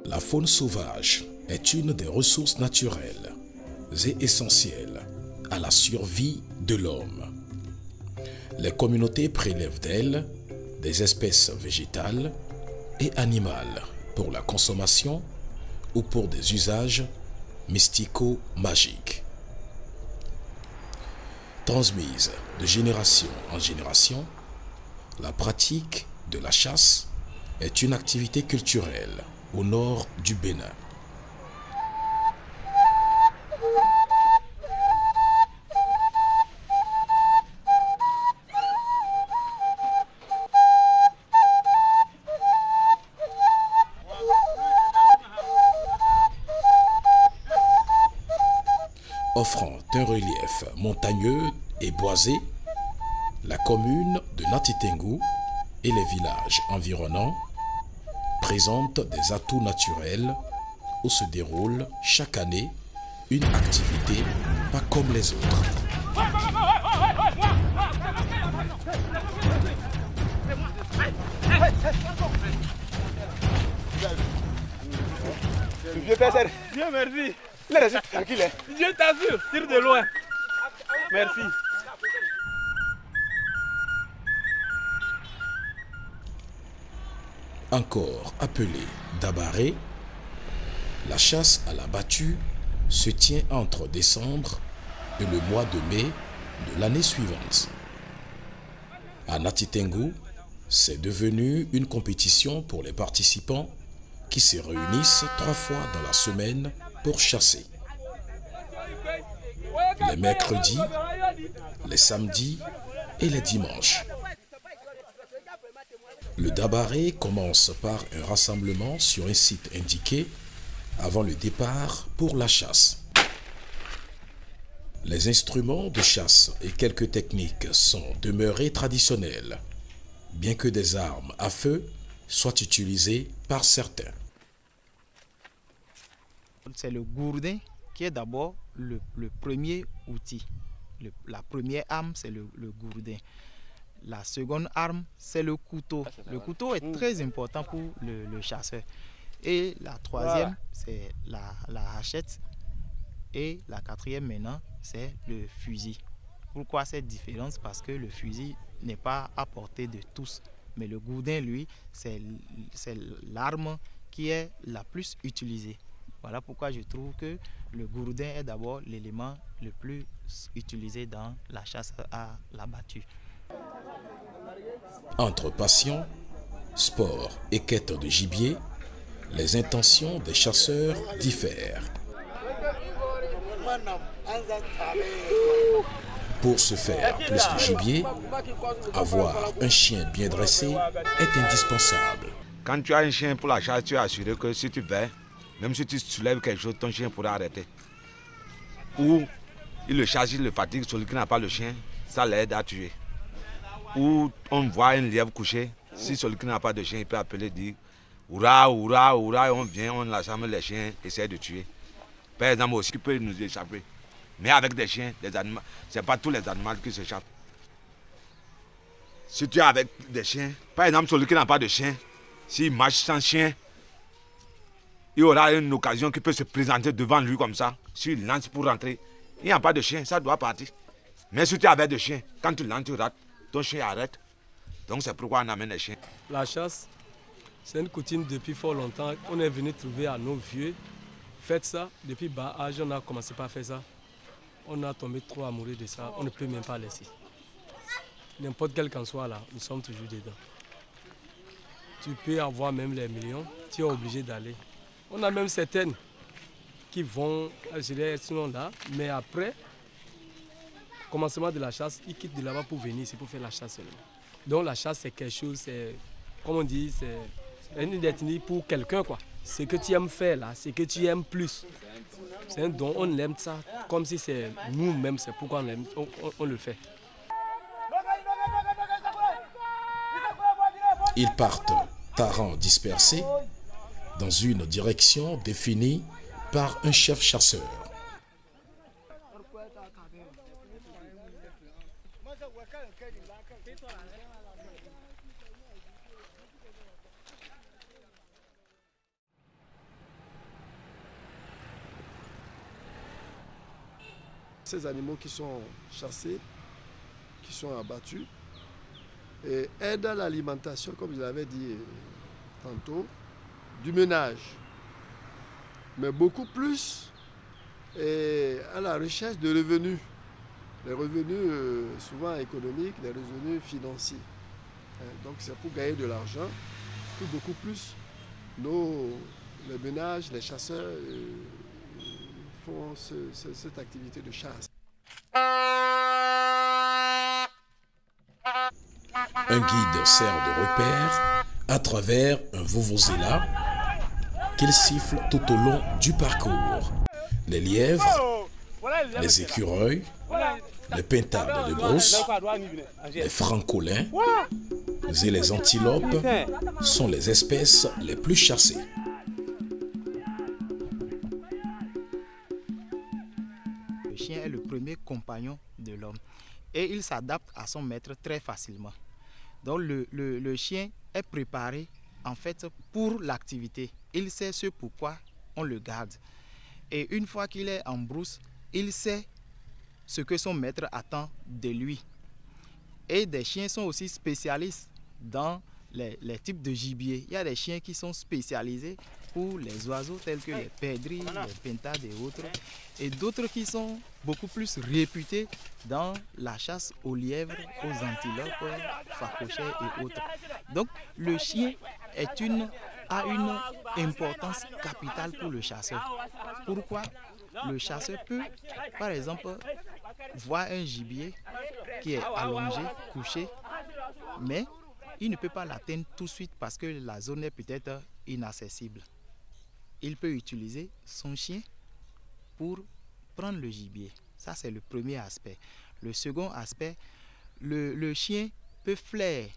La faune sauvage est une des ressources naturelles et essentielles à la survie de l'homme. Les communautés prélèvent d'elle des espèces végétales et animales pour la consommation ou pour des usages mystico-magiques. Transmise de génération en génération, la pratique de la chasse est une activité culturelle au nord du Bénin. Offrant un relief montagneux et boisé, la commune de Natitengu et les villages environnants présentent des atouts naturels où se déroule chaque année une activité pas comme les autres. Vieux personne. Dieu merci. Laisse tranquille. Dieu t'assure, tire de loin. Merci. Encore appelée dabaré, la chasse à la battue se tient entre décembre et le mois de mai de l'année suivante. À Natitengu, c'est devenu une compétition pour les participants qui se réunissent 3 fois dans la semaine pour chasser. Les mercredis, les samedis et les dimanches. Le dabaré commence par un rassemblement sur un site indiqué avant le départ pour la chasse. Les instruments de chasse et quelques techniques sont demeurés traditionnels, bien que des armes à feu soient utilisées par certains. C'est le gourdin qui est d'abord le premier outil. La première arme, c'est le gourdin. La seconde arme, c'est le couteau. Le couteau est très important pour le chasseur. Et la troisième, c'est la hachette. Et la quatrième maintenant, c'est le fusil. Pourquoi cette différence? Parce que le fusil n'est pas à portée de tous. Mais le gourdin, lui, c'est l'arme qui est la plus utilisée. Voilà pourquoi je trouve que le gourdin est d'abord l'élément le plus utilisé dans la chasse à la battue. Entre passion, sport et quête de gibier, les intentions des chasseurs diffèrent. Pour se faire plus de gibier, avoir un chien bien dressé est indispensable. Quand tu as un chien pour la chasse, tu es assuré que si tu veux, même si tu soulèves quelque chose, ton chien pourra arrêter. Ou il le chasse, il le fatigue, celui qui n'a pas le chien, ça l'aide à tuer. Ou on voit un lièvre couché, si celui qui n'a pas de chien, il peut appeler, dire hurrah, hurrah, hurrah, et on vient, on assemble les chiens, essaie de tuer. Par exemple aussi, il peut nous échapper. Mais avec des chiens, des animaux, ce n'est pas tous les animaux qui s'échappent. Si tu es avec des chiens, par exemple celui qui n'a pas de chien, s'il marche sans chien, il aura une occasion qui peut se présenter devant lui comme ça. S'il lance pour rentrer, il n'y a pas de chien, ça doit partir. Mais si tu es avec des chiens, quand tu lances, tu rates, ton chien arrête. Donc c'est pourquoi on amène les chiens. La chasse, c'est une coutume depuis fort longtemps. On est venu trouver à nos vieux. Faites ça, depuis bas âge, on a commencé par faire ça. On a tombé trop amoureux de ça, on ne peut même pas laisser. N'importe quel qu'en soit là, nous sommes toujours dedans. Tu peux avoir même les millions, tu es obligé d'aller. On a même certaines qui vont, je dirais, sinon là, mais après, commencement de la chasse, ils quittent de là-bas pour venir ici pour faire la chasse seulement. Donc la chasse c'est quelque chose, c'est, comme on dit, c'est une ethnie pour quelqu'un quoi. Ce que tu aimes faire là, ce que tu aimes plus. C'est un don, on aime ça comme si c'est nous-mêmes, c'est pourquoi on le fait. Ils partent, tarans dispersés, dans une direction définie par un chef chasseur. ces animaux qui sont chassés, qui sont abattus, et aident à l'alimentation, comme je l'avais dit tantôt, du ménage, mais beaucoup plus à la recherche de revenus, les revenus souvent économiques, les revenus financiers. Donc c'est pour gagner de l'argent que beaucoup plus les ménages, les chasseurs font cette activité de chasse. Un guide sert de repère à travers un vuvuzela qu'il siffle tout au long du parcours. Les lièvres, les écureuils, les pintardes de brousse, les francolins et les antilopes sont les espèces les plus chassées. Le chien est le premier compagnon de l'homme et il s'adapte à son maître très facilement. Donc le chien est préparé en fait pour l'activité. Il sait ce pourquoi on le garde. Et une fois qu'il est en brousse, il sait ce que son maître attend de lui. Et des chiens sont aussi spécialistes dans les types de gibier. Il y a des chiens qui sont spécialisés pour les oiseaux tels que les perdrix, les pintades et autres. Et d'autres qui sont beaucoup plus réputés dans la chasse aux lièvres, aux antilopes, facochets et autres. Donc le chien a une importance capitale pour le chasseur. Pourquoi? Le chasseur peut, par exemple, voir un gibier qui est allongé, couché, mais il ne peut pas l'atteindre tout de suite parce que la zone est peut-être inaccessible. Il peut utiliser son chien pour prendre le gibier. Ça, c'est le premier aspect. Le second aspect, le chien peut flaire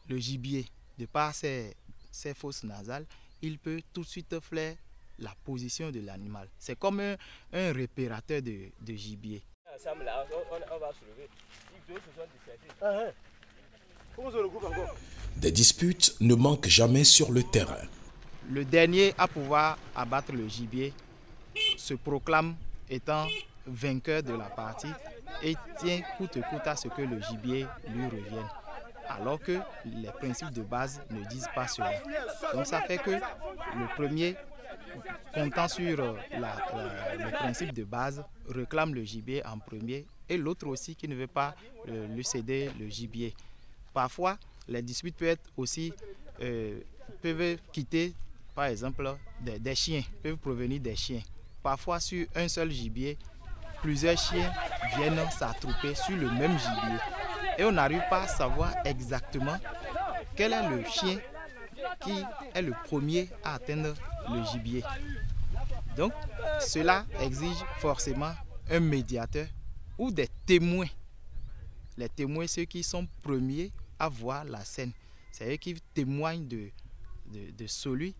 le gibier de par ses fosses nasales. Il peut tout de suite flaire la position de l'animal. C'est comme un répérateur de gibier. Des disputes ne manquent jamais sur le terrain. Le dernier à pouvoir abattre le gibier se proclame étant vainqueur de la partie et tient coûte que coûte à ce que le gibier lui revienne. Alors que les principes de base ne disent pas cela. Donc ça fait que le premier, comptant sur le principe de base, réclame le gibier en premier et l'autre aussi qui ne veut pas lui céder le gibier. Parfois, les disputes peuvent quitter, par exemple, des chiens, peuvent provenir des chiens. Parfois, sur un seul gibier, plusieurs chiens viennent s'attrouper sur le même gibier. Et on n'arrive pas à savoir exactement quel est le chien qui est le premier à atteindre le gibier. Donc, cela exige forcément un médiateur ou des témoins. Les témoins, ceux qui sont premiers à voir la scène. C'est eux qui témoignent de celui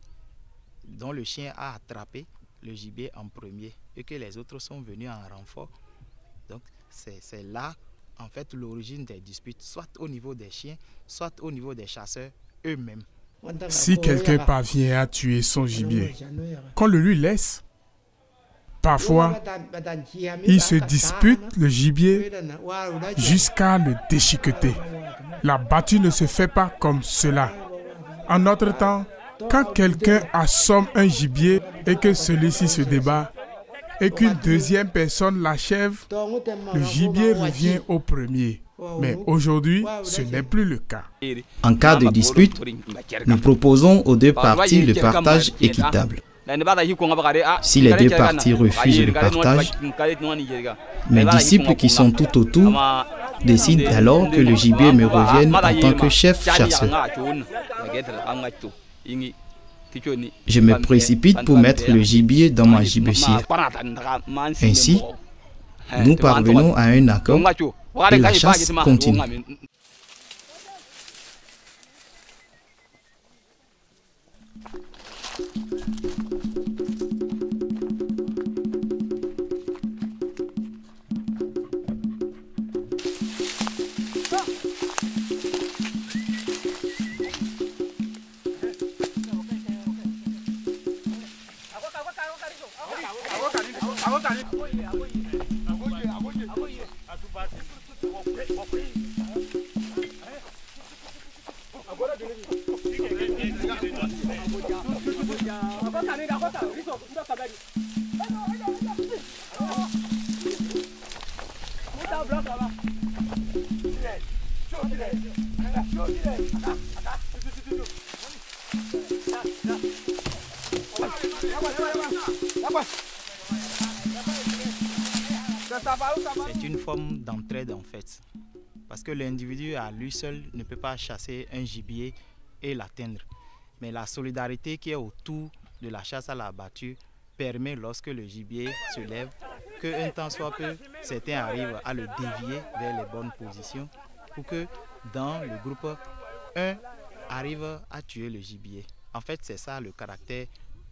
dont le chien a attrapé le gibier en premier et que les autres sont venus en renfort. Donc, c'est là, en fait, l'origine des disputes, soit au niveau des chiens, soit au niveau des chasseurs eux-mêmes. Si quelqu'un parvient à tuer son gibier, qu'on le lui laisse, parfois, il se dispute le gibier jusqu'à le déchiqueter. La battue ne se fait pas comme cela. En notre temps, quand quelqu'un assomme un gibier et que celui-ci se débat, et qu'une deuxième personne l'achève, le gibier revient au premier. Mais aujourd'hui, ce n'est plus le cas. En cas de dispute, nous proposons aux deux parties le partage équitable. Si les deux parties refusent le partage, mes disciples qui sont tout autour décident alors que le gibier me revienne en tant que chef chasseur. Je me précipite pour mettre le gibier dans ma gibecière. Ainsi, nous parvenons à un accord et la chasse continue. C'est une forme d'entraide en fait, parce que l'individu à lui seul ne peut pas chasser un gibier et l'atteindre. Mais la solidarité qui est autour de la chasse à la battue permet, lorsque le gibier se lève, qu'un temps soit peu, certains arrivent à le dévier vers les bonnes positions pour que dans le groupe, un arrive à tuer le gibier. En fait, c'est ça le caractère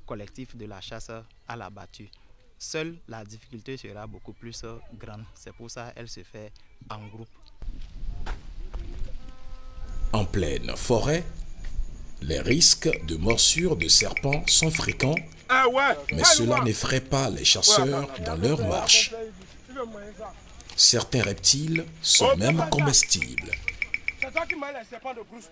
collectif de la chasse à la battue. Seule la difficulté sera beaucoup plus grande. C'est pour ça qu'elle se fait en groupe. En pleine forêt, les risques de morsure de serpents sont fréquents, mais cela n'effraie pas les chasseurs dans leur marche. Certains reptiles sont même comestibles. C'est toi qui manges les serpents de brousse.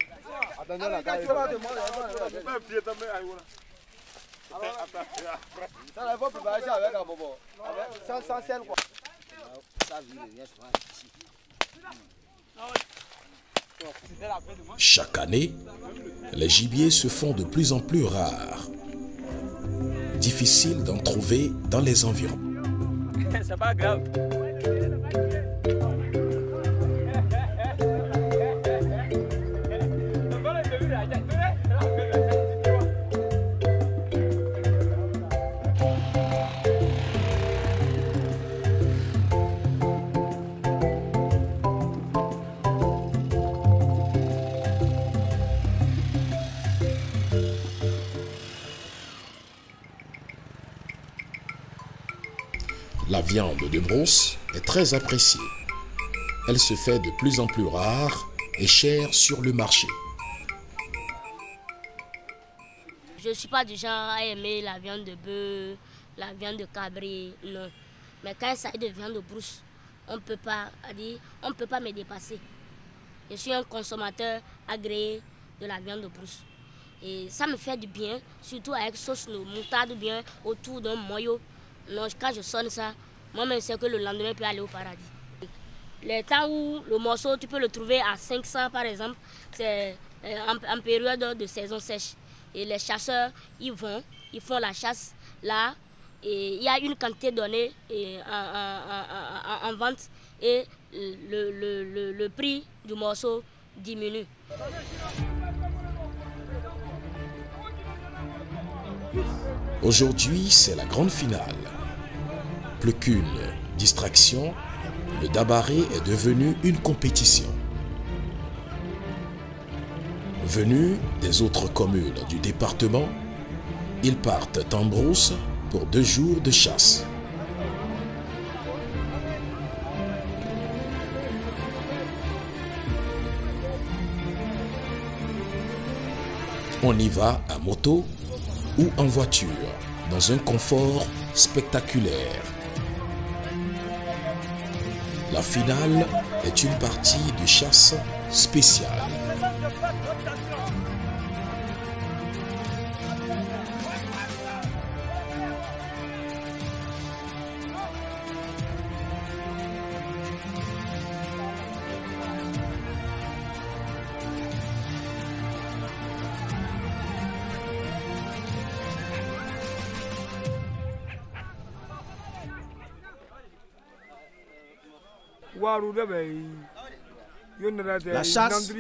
Chaque année, les gibiers se font de plus en plus rares. Difficile d'en trouver dans les environs. C'est pas grave. La viande de brousse est très appréciée. Elle se fait de plus en plus rare et chère sur le marché. Je ne suis pas du genre à aimer la viande de bœuf, la viande de cabri, non. Mais quand il s'agit de viande de brousse, on ne peut pas me dépasser. Je suis un consommateur agréé de la viande de brousse. Et ça me fait du bien, surtout avec sauce moutarde ou bien autour d'un moyau. Non, quand je sonne ça, moi-même je sais que le lendemain je peux aller au paradis. Les temps où le morceau, tu peux le trouver à 500 par exemple, c'est en période de saison sèche. Et les chasseurs, ils font la chasse là, et il y a une quantité donnée en vente et le prix du morceau diminue. Aujourd'hui, c'est la grande finale. Plus qu'une distraction, le dabaré est devenu une compétition. Venus des autres communes du département, ils partent en brousse pour 2 jours de chasse. On y va à moto ou en voiture, dans un confort spectaculaire. La finale est une partie de chasse spéciale. La chasse,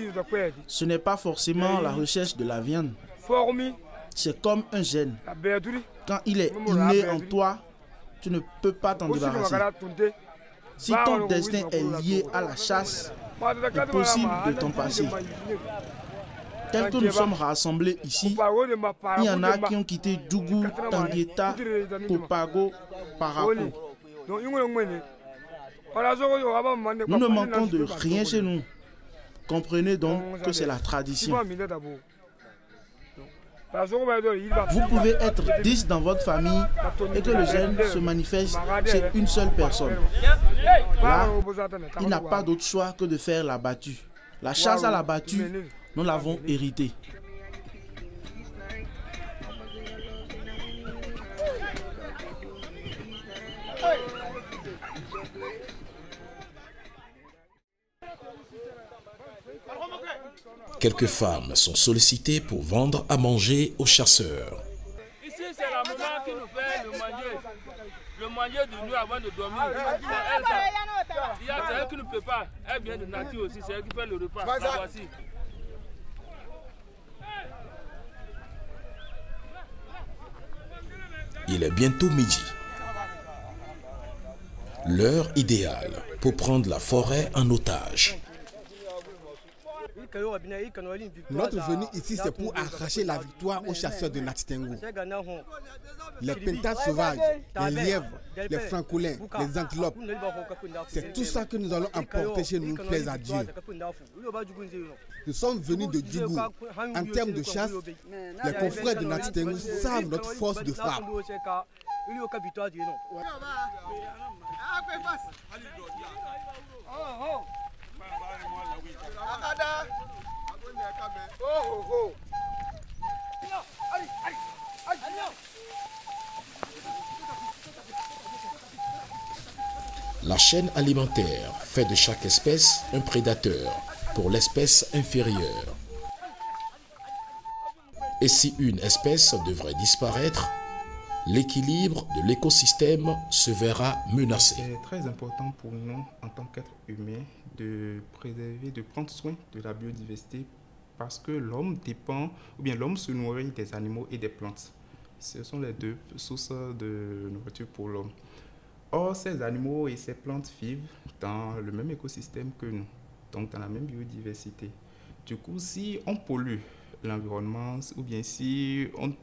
ce n'est pas forcément la recherche de la viande. C'est comme un gène. Quand il est inné en toi, tu ne peux pas t'en débarrasser. Si ton destin est lié à la chasse, il est possible de t'en passer. Tel que nous sommes rassemblés ici, il y en a qui ont quitté Djougou, Tangueta, Kopago, Parako. Nous ne manquons de rien chez nous. Comprenez donc que c'est la tradition. Vous pouvez être 10 dans votre famille et que le gène se manifeste chez une seule personne. Là, il n'a pas d'autre choix que de faire la battue. La chasse à la battue, nous l'avons héritée. Quelques femmes sont sollicitées pour vendre à manger aux chasseurs. Ici, c'est la maman qui nous fait le manger de nuit avant de dormir. C'est elle qui nous prépare. Elle vient de nature aussi, c'est elle qui fait le repas. La voici. Il est bientôt midi. L'heure idéale pour prendre la forêt en otage. Notre venue ici, c'est pour arracher la victoire aux chasseurs de Natitengo. Les pintas sauvages, les lièvres, les francolins, les antilopes, c'est tout ça que nous allons emporter chez nous, plaise à Dieu. Nous sommes venus de Djougou. En termes de chasse, les confrères de Natitengo savent notre force de frappe. La chaîne alimentaire fait de chaque espèce un prédateur pour l'espèce inférieure. Et si une espèce devrait disparaître, l'équilibre de l'écosystème se verra menacé. C'est très important pour nous, en tant qu'êtres humains, de préserver, de prendre soin de la biodiversité parce que l'homme dépend, ou bien l'homme se nourrit des animaux et des plantes. Ce sont les deux sources de nourriture pour l'homme. Or, ces animaux et ces plantes vivent dans le même écosystème que nous, donc dans la même biodiversité. Du coup, si on pollue l'environnement, ou bien si on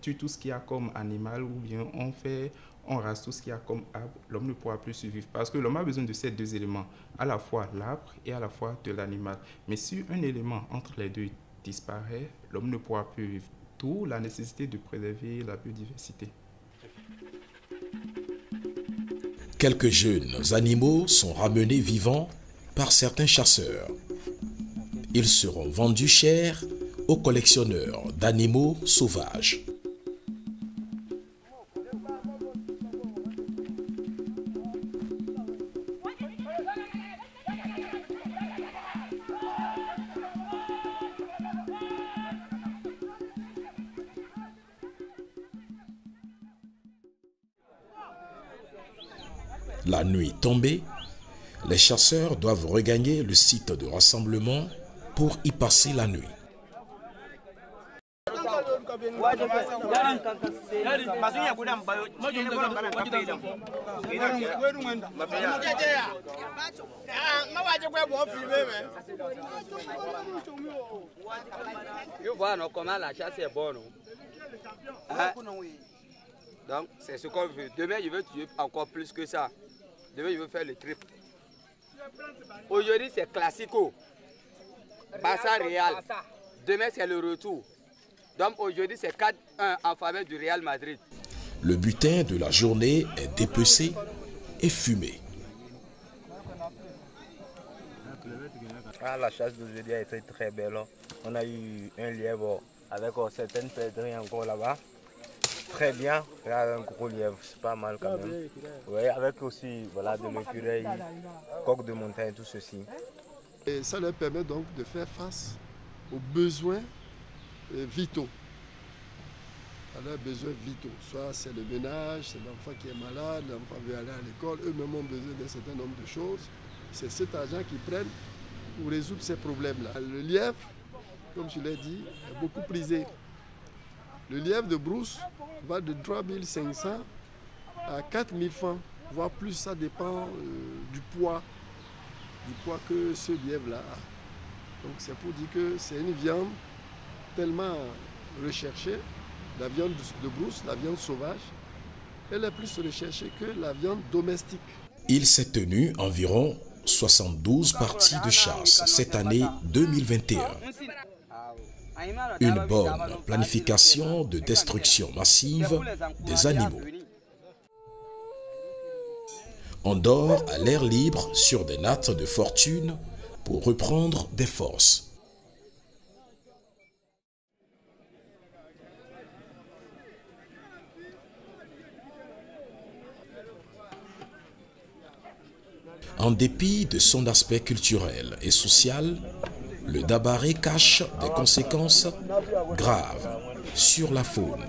tue tout ce qu'il y a comme animal, ou bien on rase tout ce qu'il y a comme arbre, l'homme ne pourra plus survivre. Parce que l'homme a besoin de ces deux éléments, à la fois l'arbre et à la fois de l'animal. Mais si un élément entre les deux disparaît, l'homme ne pourra plus vivre. D'où la nécessité de préserver la biodiversité. Quelques jeunes animaux sont ramenés vivants par certains chasseurs. Ils seront vendus cher aux collectionneurs d'animaux sauvages. La nuit tombée, les chasseurs doivent regagner le site de rassemblement pour y passer la nuit. Comment la chasse est bonne. Donc, c'est ce qu'on veut. Demain, je veux tuer encore plus que ça. Demain, je veux faire le triple. Aujourd'hui, c'est classico. Barça Real. Demain, c'est le retour. Donc, aujourd'hui, c'est 4-1 en faveur du Real Madrid. Le butin de la journée est dépecé et fumé. La chasse d'aujourd'hui a été très belle. On a eu un lièvre avec certaines perdrix encore là-bas. Très bien, il y a un gros lièvre, c'est pas mal quand même. Oui, avec aussi voilà, de l'écureuil, coq de montagne, tout ceci. Et ça leur permet donc de faire face aux besoins vitaux. À leurs besoins vitaux. Soit c'est le ménage, c'est l'enfant qui est malade, l'enfant veut aller à l'école, eux-mêmes ont besoin d'un certain nombre de choses. C'est cet argent qu'ils prennent pour résoudre ces problèmes-là. Le lièvre, comme je l'ai dit, est beaucoup prisé. Le lièvre de brousse va de 3500 à 4000 francs, voire plus, ça dépend du poids que ce lièvre-là a. Donc c'est pour dire que c'est une viande tellement recherchée, la viande de brousse, la viande sauvage, elle est plus recherchée que la viande domestique. Il s'est tenu environ 72 parties de chasse cette année 2021. Une bonne planification de destruction massive des animaux. On dort à l'air libre sur des nattes de fortune pour reprendre des forces. En dépit de son aspect culturel et social, le dabaré cache des conséquences graves sur la faune.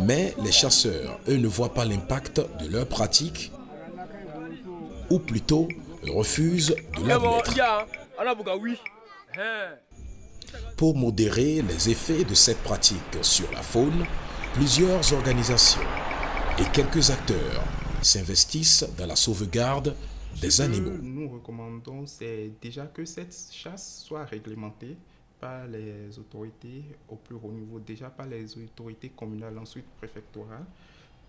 Mais les chasseurs, eux, ne voient pas l'impact de leur pratique, ou plutôt refusent de l'admettre. Pour modérer les effets de cette pratique sur la faune, plusieurs organisations et quelques acteurs s'investissent dans la sauvegarde des animaux. Nous recommandons, c'est déjà que cette chasse soit réglementée par les autorités au plus haut niveau, déjà par les autorités communales, ensuite préfectorales,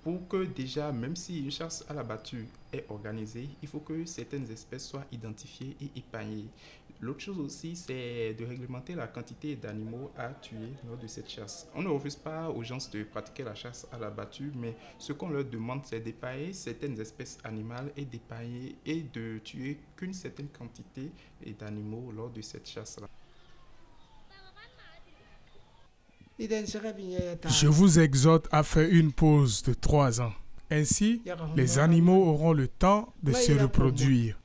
pour que déjà, même si une chasse à la battue est organisée, il faut que certaines espèces soient identifiées et épargnées. L'autre chose aussi, c'est de réglementer la quantité d'animaux à tuer lors de cette chasse. On ne refuse pas aux gens de pratiquer la chasse à la battue, mais ce qu'on leur demande, c'est d'épailler certaines espèces animales et d'épailler et de tuer qu'une certaine quantité d'animaux lors de cette chasse-là. Je vous exhorte à faire une pause de 3 ans. Ainsi, les animaux auront le temps de se reproduire.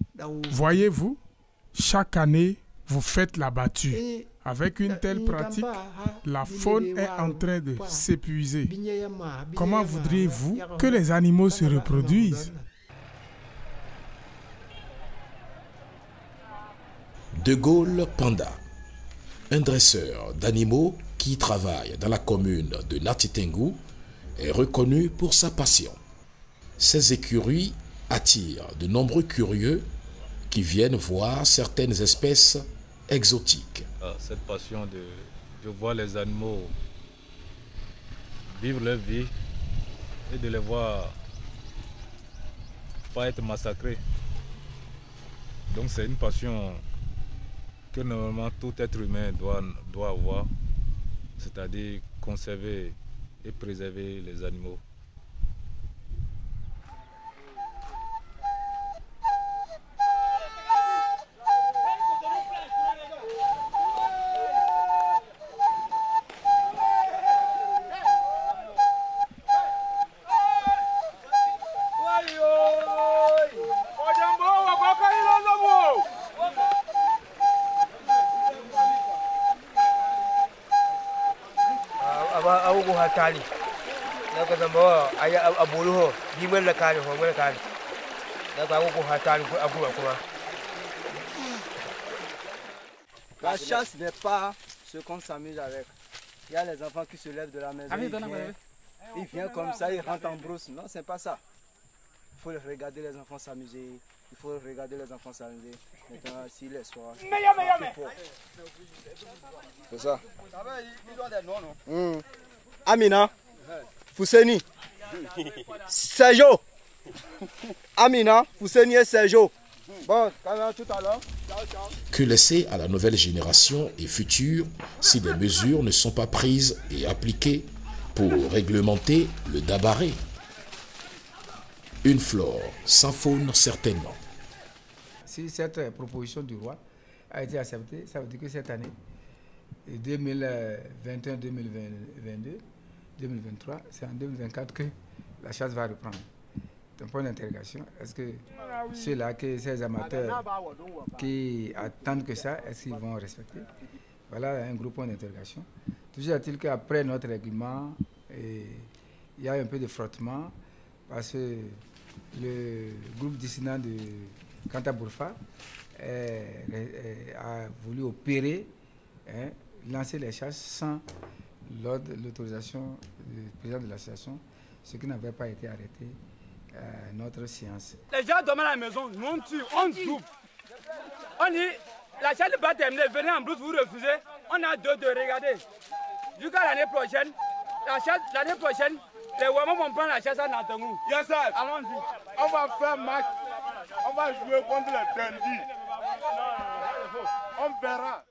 Voyez-vous, chaque année, vous faites la battue. Avec une telle pratique, la faune est en train de s'épuiser. Comment voudriez-vous que les animaux se reproduisent? De Gaulle Panda, un dresseur d'animaux qui travaille dans la commune de Natitengu, est reconnu pour sa passion. Ces écuries attirent de nombreux curieux qui viennent voir certaines espèces exotiques. Cette passion de voir les animaux vivre leur vie et de les voir pas être massacrés. Donc c'est une passion que normalement tout être humain doit avoir, c'est-à-dire conserver et préserver les animaux. La chasse n'est pas ce qu'on s'amuse avec. Il y a les enfants qui se lèvent de la maison, ils viennent comme ça, ils rentrent en brousse. Non, c'est pas ça. Il faut regarder les enfants s'amuser. Il faut regarder les enfants s'amuser. Maintenant, s'il est soir. C'est ça. Amina, Fousseni, Sergio. Amina, Fousseni et Sergio. Bon, tout à l'heure. Que laisser à la nouvelle génération et future si des mesures ne sont pas prises et appliquées pour réglementer le dabaré? Une flore sans faune certainement. Si cette proposition du roi a été acceptée, ça veut dire que cette année, 2021, 2022, 2023, c'est en 2024 que la chasse va reprendre. C'est un point d'interrogation. Est-ce que ceux-là, ces amateurs qui attendent que ça, est-ce qu'ils vont respecter? Voilà un gros point d'interrogation. Toujours est-il qu'après notre règlement, il y a un peu de frottement parce que le groupe dissident de Kantabourfa a voulu opérer, lancer les chasses sans l'autorisation du président de l'association, ce qui n'avait pas été arrêté à notre séance. Les gens dorment à la maison, nous on tue, on double. On dit, la chasse n'est pas terminée, venez en brousse, vous refusez. On a deux, regardez. Jusqu'à l'année prochaine, l'année prochaine, les Wamans vont prendre la chasse à Natangou. Yes, sir. Allons-y. On va faire match. On va jouer contre les Dundee. On verra.